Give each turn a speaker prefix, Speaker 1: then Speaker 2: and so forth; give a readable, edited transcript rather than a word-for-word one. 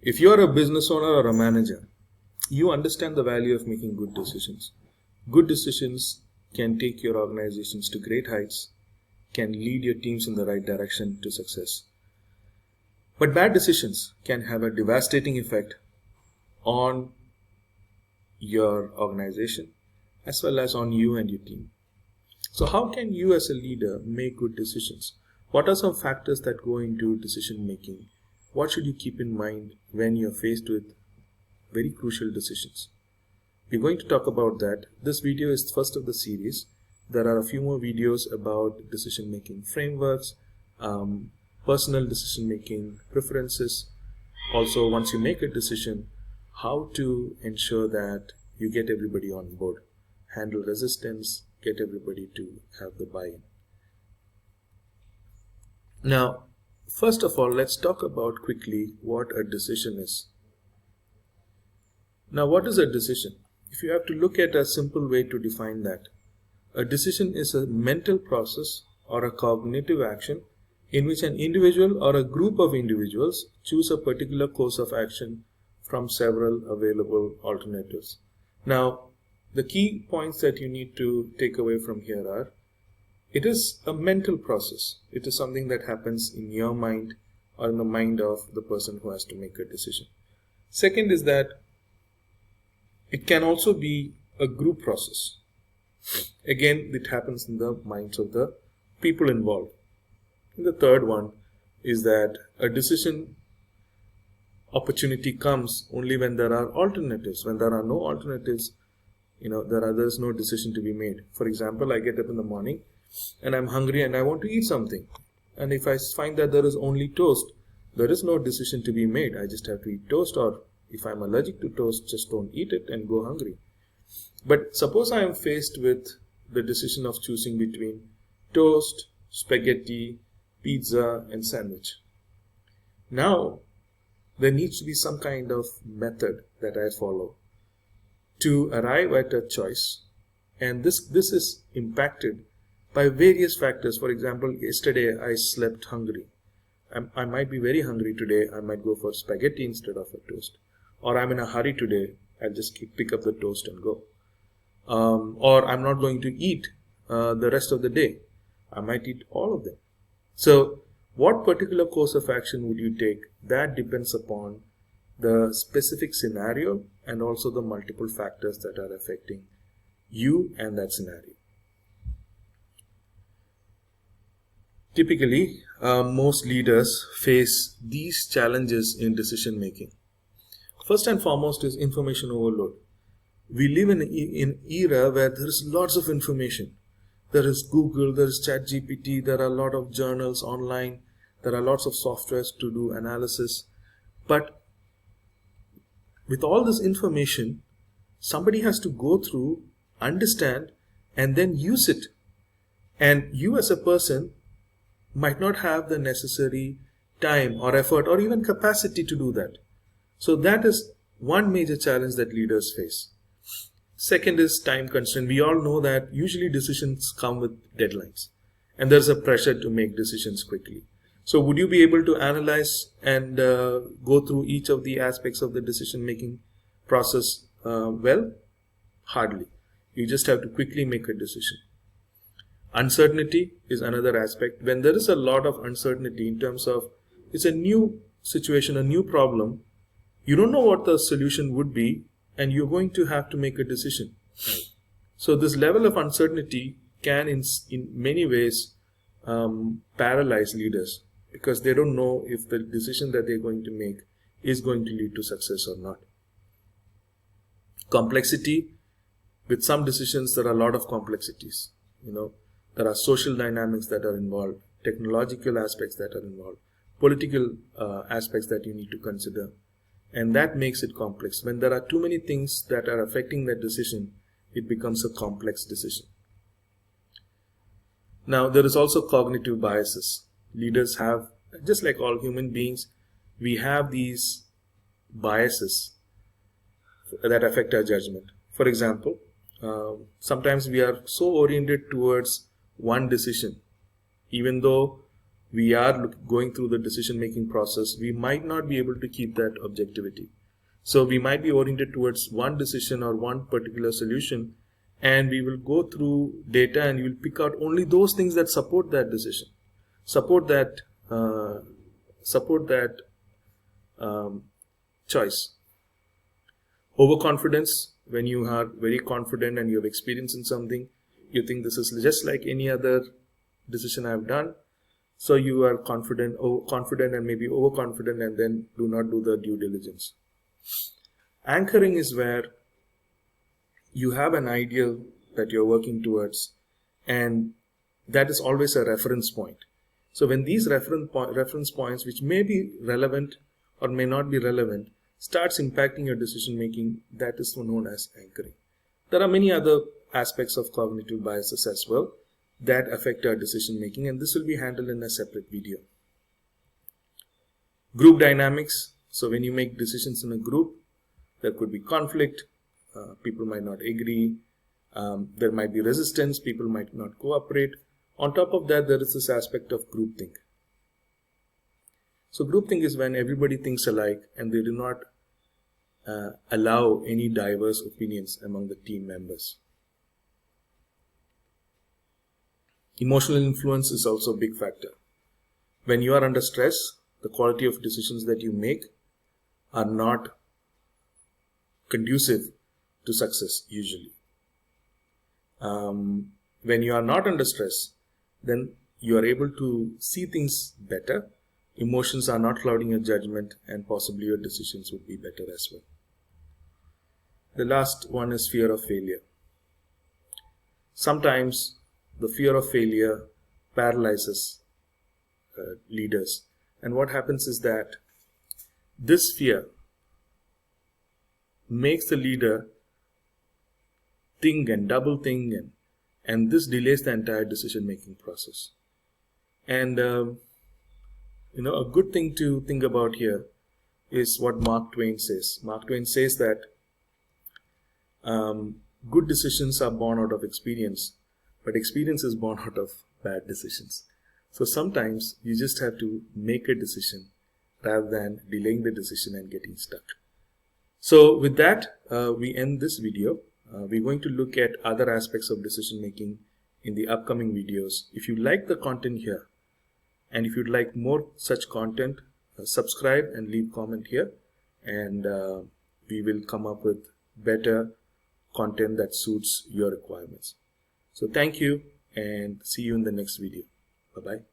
Speaker 1: If you are a business owner or a manager, you understand the value of making good decisions. Good decisions can take your organizations to great heights, can lead your teams in the right direction to success. But bad decisions can have a devastating effect on your organization as well as on you and your team. So how can you as a leader make good decisions? What are some factors that go into decision making? What should you keep in mind when you're faced with very crucial decisions? We're going to talk about that. This video is the first of the series. There are a few more videos about decision making frameworks, personal decision making preferences. Also, once you make a decision, how to ensure that you get everybody on board, handle resistance, get everybody to have the buy-in. Now, first of all, let's talk about quickly what a decision is. Now, what is a decision? If you have to look at a simple way to define that, a decision is a mental process or a cognitive action in which an individual or a group of individuals choose a particular course of action from several available alternatives. Now, the key points that you need to take away from here are, it is a mental process. It is something that happens in your mind or in the mind of the person who has to make a decision. Second is that it can also be a group process. Again, it happens in the minds of the people involved. And the third one is that a decision opportunity comes only when there are alternatives. When there are no alternatives, there's no decision to be made. For example, I get up in the morning and I'm hungry and I want to eat something. And if I find that there is only toast, there is no decision to be made. I just have to eat toast, or if I'm allergic to toast, just don't eat it and go hungry. But suppose I am faced with the decision of choosing between toast, spaghetti, pizza, and sandwich. Now, there needs to be some kind of method that I follow to arrive at a choice. And this is impacted by various factors. For example, yesterday I slept hungry. I might be very hungry today. I might go for spaghetti instead of a toast. Or I'm in a hurry today. I'll just pick up the toast and go. Or I'm not going to eat the rest of the day. I might eat all of them. So what particular course of action would you take? That depends upon the specific scenario and also the multiple factors that are affecting you and that scenario. Typically, most leaders face these challenges in decision making. First and foremost is information overload. We live in an era where there is lots of information. There is Google, there is ChatGPT, there are a lot of journals online, there are lots of softwares to do analysis. But with all this information, somebody has to go through, understand, and then use it. And you as a person might not have the necessary time or effort or even capacity to do that. So that is one major challenge that leaders face. Second is time constraint. We all know that usually decisions come with deadlines, and there's a pressure to make decisions quickly. So would you be able to analyze and go through each of the aspects of the decision making process well? Hardly. You just have to quickly make a decision. Uncertainty is another aspect. When there is a lot of uncertainty in terms of it's a new situation, a new problem, you don't know what the solution would be, and you're going to have to make a decision. So this level of uncertainty can in many ways paralyze leaders, because they don't know if the decision that they're going to make is going to lead to success or not. Complexity. With some decisions, there are a lot of complexities. There are social dynamics that are involved, technological aspects that are involved, political aspects that you need to consider. And that makes it complex. When there are too many things that are affecting that decision, it becomes a complex decision. Now, there is also cognitive biases. Leaders have, just like all human beings, we have these biases that affect our judgment. For example, sometimes we are so oriented towards one decision, even though we are going through the decision making process, we might not be able to keep that objectivity. So we might be oriented towards one decision or one particular solution, and we will go through data and you will pick out only those things that support that decision, support that choice. Overconfidence, when you are very confident and you have experience in something, you think this is just like any other decision I have done. So you are confident and maybe overconfident, and then do not do the due diligence. Anchoring is where you have an ideal that you're working towards, and that is always a reference point. So when these reference points, which may be relevant or may not be relevant, starts impacting your decision making, that is known as anchoring. There are many other aspects of cognitive biases as well that affect our decision making, and this will be handled in a separate video. Group dynamics. So when you make decisions in a group, there could be conflict, people might not agree, there might be resistance, people might not cooperate. On top of that, there is this aspect of groupthink. So groupthink is when everybody thinks alike and they do not allow any diverse opinions among the team members. Emotional influence is also a big factor. When you are under stress, the quality of decisions that you make are not conducive to success usually. When you are not under stress, then you are able to see things better. Emotions are not clouding your judgment, and possibly your decisions would be better as well. The last one is fear of failure. Sometimes the fear of failure paralyzes leaders, and what happens is that this fear makes the leader think and double think, and this delays the entire decision making process. And a good thing to think about here is what Mark Twain says. Mark Twain says that good decisions are born out of experience, but experience is born out of bad decisions. So sometimes you just have to make a decision rather than delaying the decision and getting stuck. So with that, we end this video. We're going to look at other aspects of decision making in the upcoming videos. If you like the content here, and if you'd like more such content, subscribe and leave comment here, and we will come up with better content that suits your requirements. So thank you, and see you in the next video. Bye-bye.